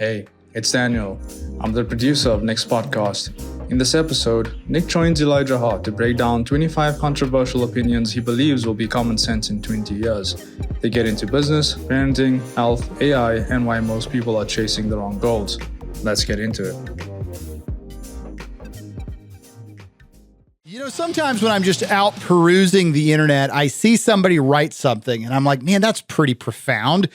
Hey, it's Daniel. I'm the producer of Nick's podcast. In this episode, Nick joins Elijah Haahr to break down 25 controversial opinions he believes will be common sense in 20 years. They get into business, parenting, health, AI, and why most people are chasing the wrong goals. Let's get into it. You know, sometimes when I'm just out perusing the internet, I see somebody write something and I'm like, man, that's pretty profound.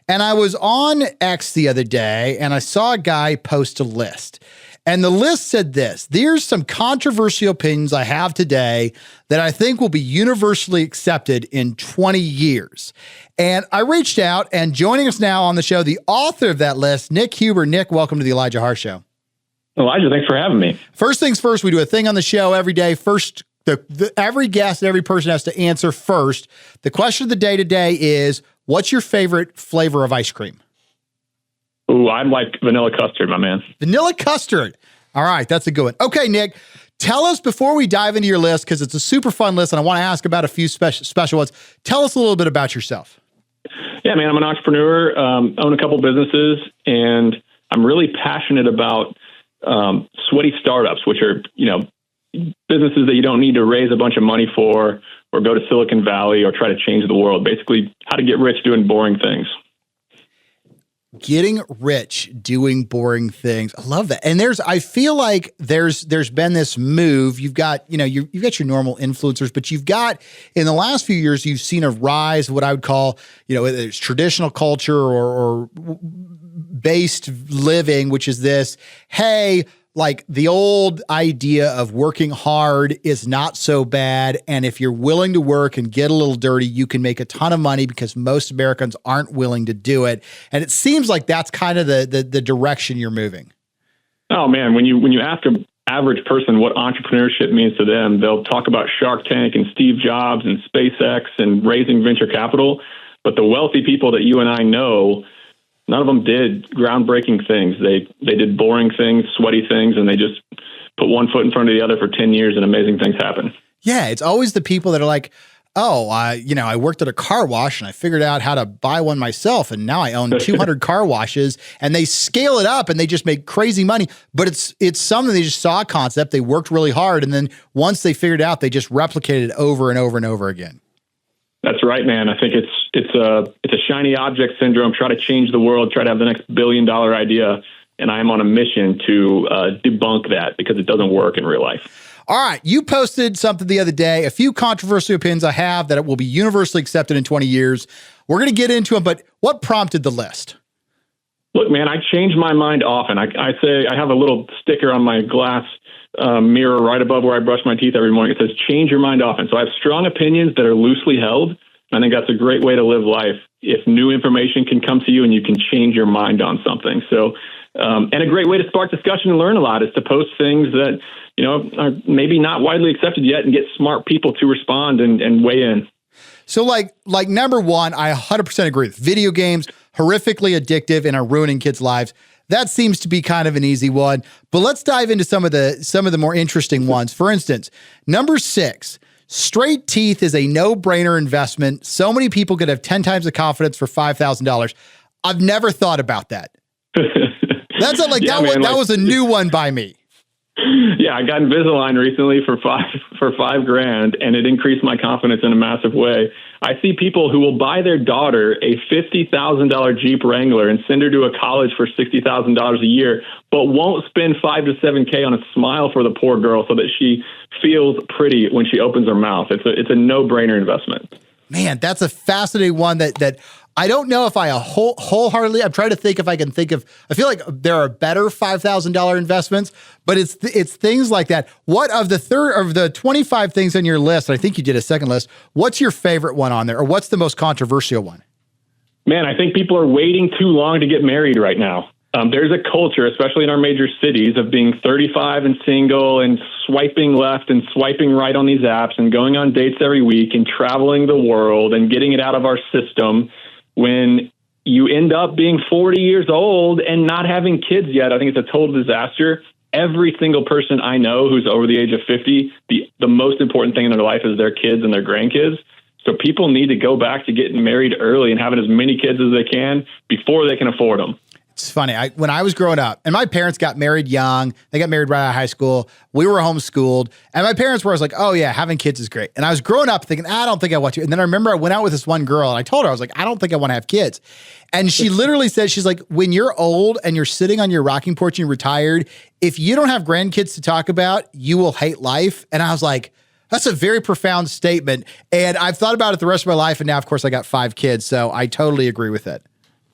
And I was on X the other day and I saw a guy post a list. And the list said this: there's some controversial opinions I have today that I think will be universally accepted in 20 years. And I reached out, and joining us now on the show, the author of that list, Nick Huber. Nick, welcome to the Elijah Haahr Show. Elijah, thanks for having me. First things first, we do a thing on the show every day. First, every guest, every person has to answer first. The question of the day today is, what's your favorite flavor of ice cream? Ooh, I like vanilla custard, my man. Vanilla custard. All right, that's a good one. Okay, Nick, tell us before we dive into your list, because it's a super fun list, and I want to ask about a few special ones. Tell us a little bit about yourself. Yeah, man, I'm an entrepreneur, own a couple businesses, and I'm really passionate about sweaty startups, which are, businesses that you don't need to raise a bunch of money for or go to Silicon Valley or try to change the world. Basically, how to get rich doing boring things. Getting rich doing boring things. I love that. And I feel like there's been this move. You've got, you've got your normal influencers, but you've got, in the last few years, you've seen a rise of what I would call, whether it's traditional culture or based living, which is this, hey, like the old idea of working hard is not so bad. And if you're willing to work and get a little dirty, you can make a ton of money because most Americans aren't willing to do it. And it seems like that's kind of the direction you're moving. Oh man, when you ask an average person what entrepreneurship means to them, they'll talk about Shark Tank and Steve Jobs and SpaceX and raising venture capital. But the wealthy people that you and I know, none of them did groundbreaking things. They did boring things, sweaty things, and they just put one foot in front of the other for 10 years and amazing things happen. Yeah, it's always the people that are like, oh, I worked at a car wash and I figured out how to buy one myself, and now I own 200 car washes, and they scale it up and they just make crazy money. But it's something they just saw a concept, they worked really hard, and then once they figured it out, they just replicated it over and over and over again. That's right, man. I think it's a shiny object syndrome. Try to change the world, try to have the next $1 billion idea. And I am on a mission to debunk that because it doesn't work in real life. All right. You posted something the other day, a few controversial opinions I have that it will be universally accepted in 20 years. We're going to get into them, but what prompted the list? Look, man, I change my mind often. I say I have a little sticker on my glass mirror right above where I brush my teeth every morning. It says, change your mind often. So I have strong opinions that are loosely held. I think that's a great way to live life. If new information can come to you and you can change your mind on something. So, and a great way to spark discussion and learn a lot is to post things that, are maybe not widely accepted yet and get smart people to respond and weigh in. So like number one, I 100% agree with video games, horrifically addictive and are ruining kids' lives. That seems to be kind of an easy one, but let's dive into some of the more interesting ones. For instance, number 6, straight teeth is a no-brainer investment. So many people could have 10 times the confidence for $5,000. I've never thought about that. That's not like, that was a new one by me. Yeah, I got Invisalign recently for $5,000, and it increased my confidence in a massive way. I see people who will buy their daughter a $50,000 Jeep Wrangler and send her to a college for $60,000 a year, but won't spend $5,000 to $7,000 on a smile for the poor girl so that she feels pretty when she opens her mouth. It's a no-brainer investment. Man, that's a fascinating one that I don't know if I wholeheartedly, I'm trying to think if I can think of, I feel like there are better $5,000 investments, but it's things like that. What of the 25 things on your list, I think you did a second list, what's your favorite one on there, or what's the most controversial one? Man, I think people are waiting too long to get married right now. There's a culture, especially in our major cities, of being 35 and single and swiping left and swiping right on these apps and going on dates every week and traveling the world and getting it out of our system. When you end up being 40 years old and not having kids yet, I think it's a total disaster. Every single person I know who's over the age of 50, the most important thing in their life is their kids and their grandkids. So people need to go back to getting married early and having as many kids as they can before they can afford them. It's funny. When I was growing up, and my parents got married young, they got married right out of high school. We were homeschooled, and my parents were always like, "Oh yeah, having kids is great." And I was growing up thinking, "I don't think I want to." And then I remember I went out with this one girl, and I told her, I was like, "I don't think I want to have kids." And she literally said, she's like, "When you're old and you're sitting on your rocking porch and you're retired, if you don't have grandkids to talk about, you will hate life." And I was like, that's a very profound statement. And I've thought about it the rest of my life. And now, of course, I got 5 kids. So I totally agree with it.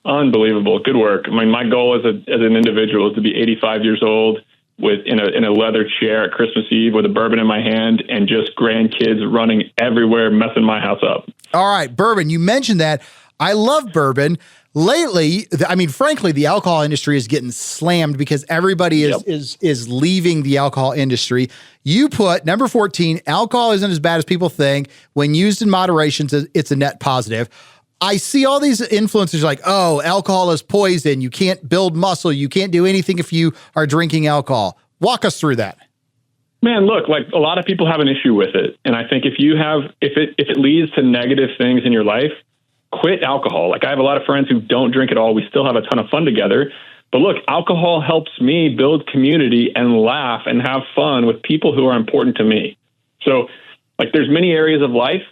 Unbelievable. Good work. I mean, my goal as an individual is to be 85 years old in a leather chair at Christmas Eve with a bourbon in my hand and just grandkids running everywhere, messing my house up. All right. Bourbon. You mentioned that. I love bourbon. Lately, I mean, frankly, the alcohol industry is getting slammed because everybody is leaving the alcohol industry. You put number 14, alcohol isn't as bad as people think. When used in moderation, it's a net positive. I see all these influencers like, oh, alcohol is poison. You can't build muscle. You can't do anything if you are drinking alcohol. Walk us through that. Man, look, like a lot of people have an issue with it. And I think if it leads to negative things in your life, quit alcohol. Like I have a lot of friends who don't drink at all. We still have a ton of fun together. But look, alcohol helps me build community and laugh and have fun with people who are important to me. So like there's many areas of life,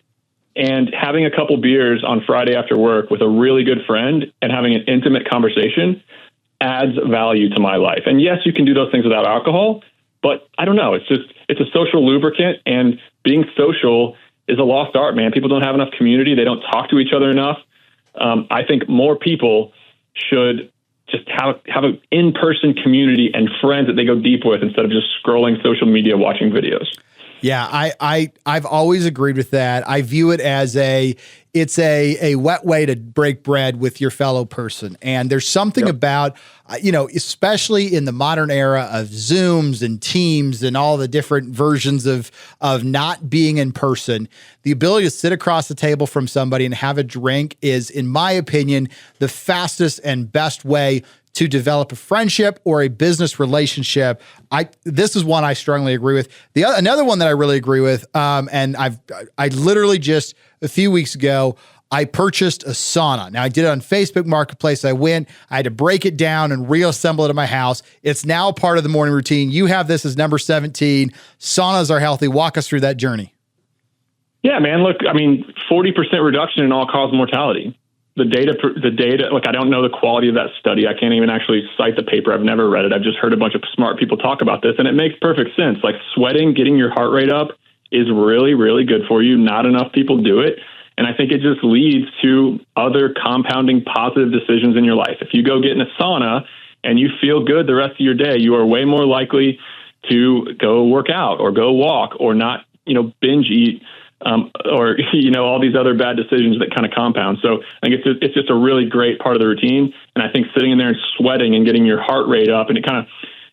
and having a couple beers on Friday after work with a really good friend and having an intimate conversation adds value to my life. And yes, you can do those things without alcohol, but I don't know. It's a social lubricant, and being social is a lost art, man. People don't have enough community. They don't talk to each other enough. I think more people should just have an in-person community and friends that they go deep with instead of just scrolling social media, watching videos. Yeah, I've always agreed with that. I view it as it's a wet way to break bread with your fellow person. And there's something about, especially in the modern era of Zooms and Teams and all the different versions of not being in person, the ability to sit across the table from somebody and have a drink is, in my opinion, the fastest and best way to develop a friendship or a business relationship. This is one I strongly agree with. Another one that I really agree with, and I literally just a few weeks ago, I purchased a sauna. Now I did it on Facebook Marketplace. I had to break it down and reassemble it at my house. It's now part of the morning routine. You have this as number 17. Saunas are healthy. Walk us through that journey. Yeah, man. Look, I mean, 40% reduction in all-cause mortality. The data, look, I don't know the quality of that study. I can't even actually cite the paper. I've never read it. I've just heard a bunch of smart people talk about this, and it makes perfect sense. Like sweating, getting your heart rate up is really, really good for you. Not enough people do it. And I think it just leads to other compounding positive decisions in your life. If you go get in a sauna and you feel good the rest of your day, you are way more likely to go work out or go walk or not, binge eat. Or all these other bad decisions that kind of compound. So I think it's just a really great part of the routine. And I think sitting in there and sweating and getting your heart rate up, and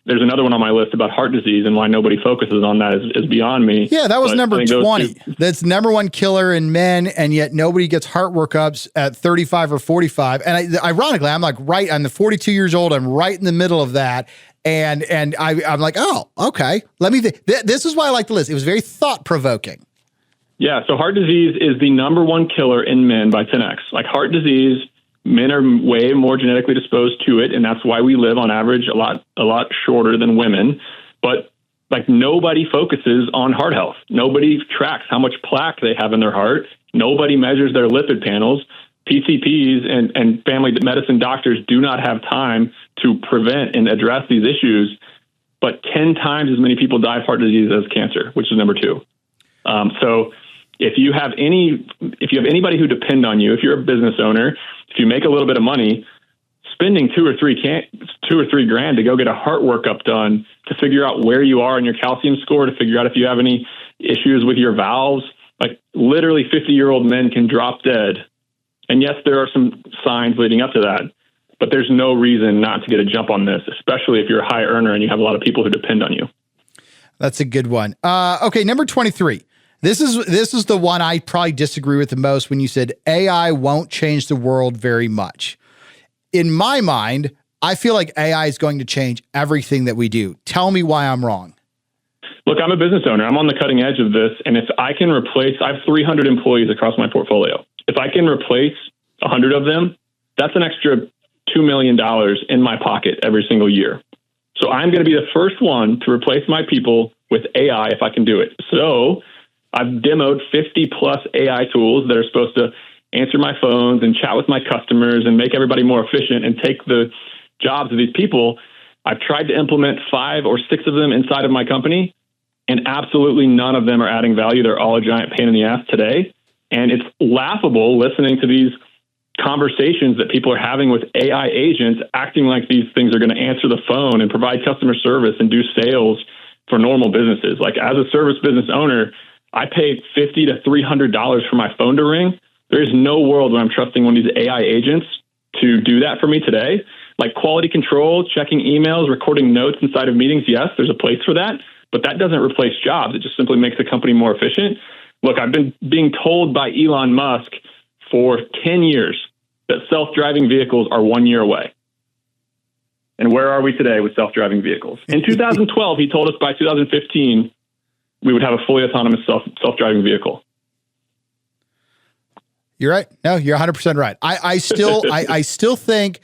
there's another one on my list about heart disease, and why nobody focuses on that is beyond me. Yeah, that was number 20. That's number one killer in men, and yet nobody gets heart workups at 35 or 45. And ironically, I'm like I'm the 42 years old. I'm right in the middle of that. And I'm like, oh, okay. Let me think. This is why I like the list. It was very thought provoking. Yeah, so heart disease is the number one killer in men by 10x. Like heart disease, men are way more genetically disposed to it, and that's why we live on average a lot shorter than women. But like nobody focuses on heart health. Nobody tracks how much plaque they have in their heart. Nobody measures their lipid panels. PCPs and family medicine doctors do not have time to prevent and address these issues. But 10 times as many people die of heart disease as cancer, which is number 2. So if you have anybody who depend on you, if you're a business owner, if you make a little bit of money, spending $2 or $3 grand to go get a heart workup done to figure out where you are in your calcium score, to figure out if you have any issues with your valves, like literally 50-year-old men can drop dead. And yes, there are some signs leading up to that, but there's no reason not to get a jump on this, especially if you're a high earner and you have a lot of people who depend on you. That's a good one. Okay, number 23. This is the one I probably disagree with the most when you said AI won't change the world very much. In my mind, I feel like AI is going to change everything that we do. Tell me why I'm wrong. Look, I'm a business owner. I'm on the cutting edge of this. And if I can I have 300 employees across my portfolio. If I can replace 100 of them, that's an extra $2 million in my pocket every single year. So I'm going to be the first one to replace my people with AI if I can do it. So I've demoed 50 plus AI tools that are supposed to answer my phones and chat with my customers and make everybody more efficient and take the jobs of these people. I've tried to implement 5 or 6 of them inside of my company, and absolutely none of them are adding value. They're all a giant pain in the ass today. And it's laughable listening to these conversations that people are having with AI agents, acting like these things are going to answer the phone and provide customer service and do sales for normal businesses. Like, as a service business owner, I pay $50 to $300 for my phone to ring. There is no world where I'm trusting one of these AI agents to do that for me today. Like quality control, checking emails, recording notes inside of meetings. Yes, there's a place for that, but that doesn't replace jobs. It just simply makes the company more efficient. Look, I've been being told by Elon Musk for 10 years that self-driving vehicles are 1 year away. And where are we today with self-driving vehicles? In 2012, he told us by 2015, we would have a fully autonomous self-driving vehicle. You're right. No, you're 100% right. I still think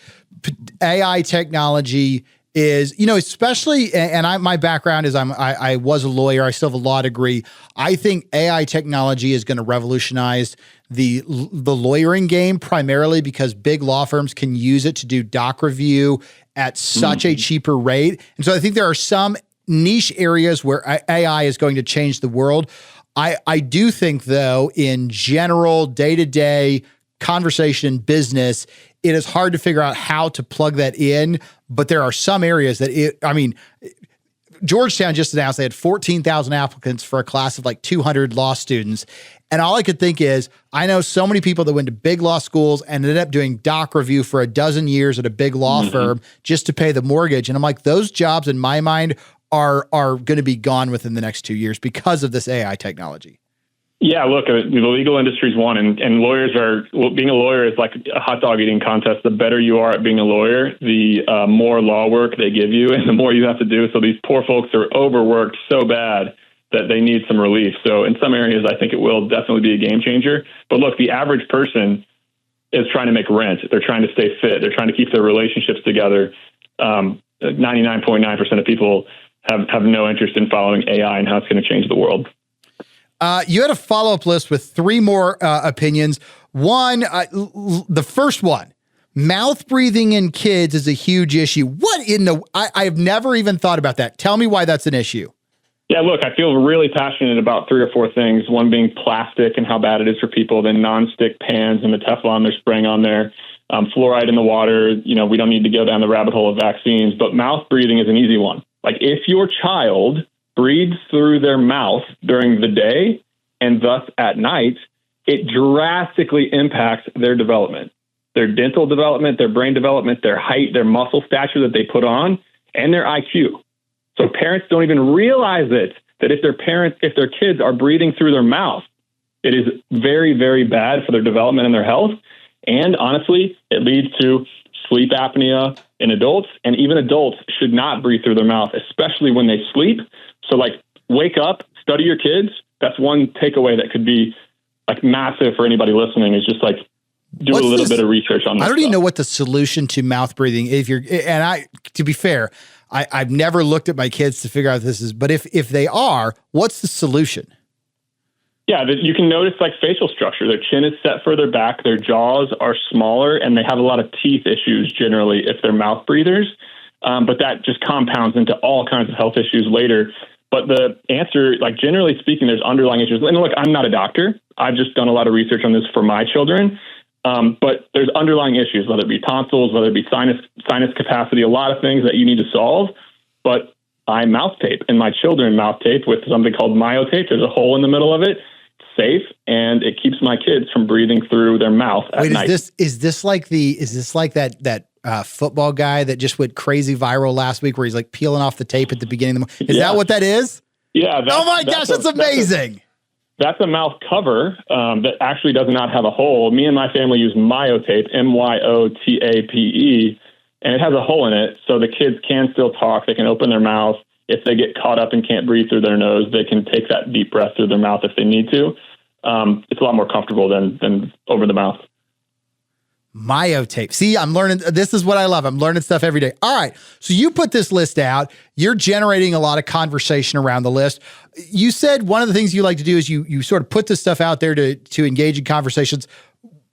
AI technology is, especially, and my background is I was a lawyer. I still have a law degree. I think AI technology is going to revolutionize the lawyering game, primarily because big law firms can use it to do doc review at such a cheaper rate. And so I think there are some niche areas where AI is going to change the world. I do think, though, in general, day-to-day conversation business, it is hard to figure out how to plug that in. But there are some areas that Georgetown just announced they had 14,000 applicants for a class of like 200 law students. And all I could think is, I know so many people that went to big law schools and ended up doing doc review for a dozen years at a big law firm just to pay the mortgage. And I'm like, those jobs in my mind are going to be gone within the next 2 years because of this AI technology. Yeah, look, the legal industry's one, and lawyers being a lawyer is like a hot dog eating contest. The better you are at being a lawyer, the more law work they give you and the more you have to do. So these poor folks are overworked so bad that they need some relief. So in some areas, I think it will definitely be a game changer. But look, the average person is trying to make rent. They're trying to stay fit. They're trying to keep their relationships together. 99.9% of people have no interest in following AI and how it's going to change the world. You had a follow-up list with 3 more opinions. One, the first one, mouth breathing in kids is a huge issue. What in the, I've never even thought about that. Tell me why that's an issue. Yeah, look, I feel really passionate about 3 or 4 things. One being plastic and how bad it is for people, then nonstick pans and the Teflon they're spraying on there, fluoride in the water. We don't need to go down the rabbit hole of vaccines, but mouth breathing is an easy one. Like, if your child breathes through their mouth during the day and thus at night, it drastically impacts their development, their dental development, their brain development, their height, their muscle stature that they put on, and their IQ. So parents don't even realize it, that if their kids are breathing through their mouth, it is very, very bad for their development and their health. And honestly, it leads to sleep apnea in adults, and even adults should not breathe through their mouth, especially when they sleep. So wake up, study your kids. That's one takeaway that could be massive for anybody listening, is just do a little bit of research on this. I don't even know what the solution to mouth breathing, to be fair, I've never looked at my kids to figure out what this is, but if they are, what's the solution? Yeah, you can notice facial structure. Their chin is set further back, their jaws are smaller, and they have a lot of teeth issues generally if they're mouth breathers. But that just compounds into all kinds of health issues later. But the answer, generally speaking, there's underlying issues. And look, I'm not a doctor. I've just done a lot of research on this for my children. But there's underlying issues, whether it be tonsils, whether it be sinus capacity, a lot of things that you need to solve. But I mouth tape, and my children mouth tape with something called myotape. There's a hole in the middle of it. It's safe, and it keeps my kids from breathing through their mouth at night. Is this like that football guy that just went crazy viral last week, where he's peeling off the tape at the beginning of the Is that what that is? Yeah. Oh my gosh, that's amazing. That's a mouth cover that actually does not have a hole. Me and my family use myotape, MYOTAPE, and it has a hole in it, so the kids can still talk. They can open their mouth. If they get caught up and can't breathe through their nose, they can take that deep breath through their mouth if they need to. It's a lot more comfortable than over the mouth. Myotape. See, I'm learning. This is what I love. I'm learning stuff every day. All right. So you put this list out. You're generating a lot of conversation around the list. You said one of the things you like to do is you sort of put this stuff out there to engage in conversations.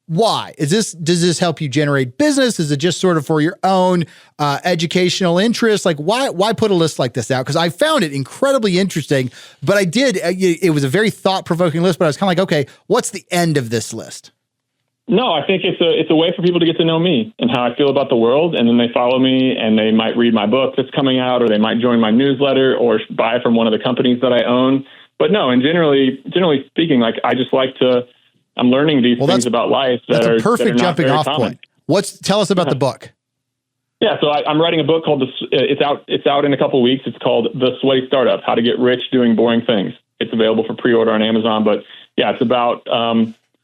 Why? Does this help you generate business? Is it just sort of for your own educational interest? Like why put a list like this out? Because I found it incredibly interesting, but it was a very thought-provoking list, but I was kind of like, okay, what's the end of this list? No, I think it's a way for people to get to know me and how I feel about the world, and then they follow me and they might read my book that's coming out, or they might join my newsletter or buy from one of the companies that I own. But no, and generally speaking, like I just like to, I'm learning these things about life that's a perfect jumping off point. Tell us about the book. Yeah, so I'm writing a book called it's out in a couple of weeks. It's called The Sweaty Startup: How to Get Rich Doing Boring Things. It's available for pre-order on Amazon. But yeah, it's about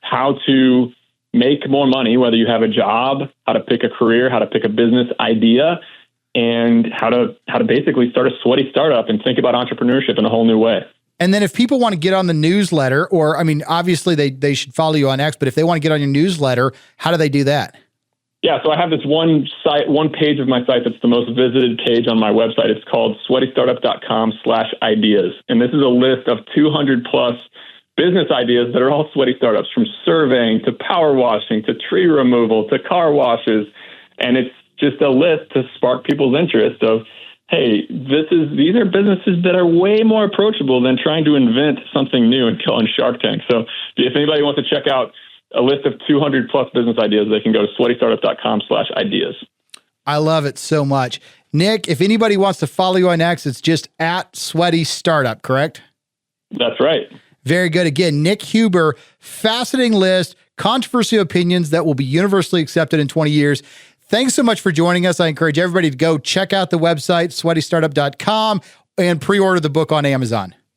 how to make more money, whether you have a job, how to pick a career, how to pick a business idea, and how to basically start a sweaty startup and think about entrepreneurship in a whole new way. And then if people want to get on the newsletter, or, I mean, obviously they should follow you on X, but if they want to get on your newsletter, how do they do that? Yeah, so I have this one page of my site that's the most visited page on my website. It's called sweatystartup.com/ideas. And this is a list of 200 plus business ideas that are all sweaty startups, from surveying to power washing to tree removal to car washes. And it's just a list to spark people's interest of, hey, these are businesses that are way more approachable than trying to invent something new and go on Shark Tank. So if anybody wants to check out a list of 200 plus business ideas, they can go to sweatystartup.com/ideas. I love it so much. Nick, if anybody wants to follow you on X, it's just at Sweaty Startup, correct? That's right. Very good. Again, Nick Huber, fascinating list, controversial opinions that will be universally accepted in 20 years. Thanks so much for joining us. I encourage everybody to go check out the website, sweatystartup.com, and pre-order the book on Amazon.